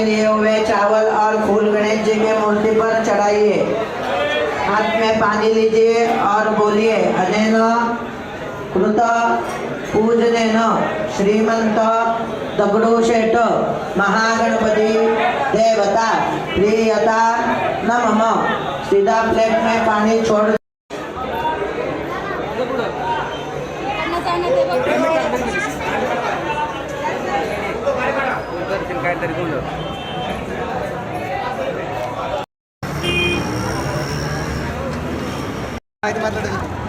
में लिए हुए चावल और फूल गणेश जी की मूर्ति पर चढ़ाइए। हाथ में पानी लीजिए और बोलिए अनेन कृत पूजनेन श्रीमंत दगड़ूशेठ महागणपति देवता प्रियता नमः। सीधा प्लेट में पानी छोड़ माहिती मात्र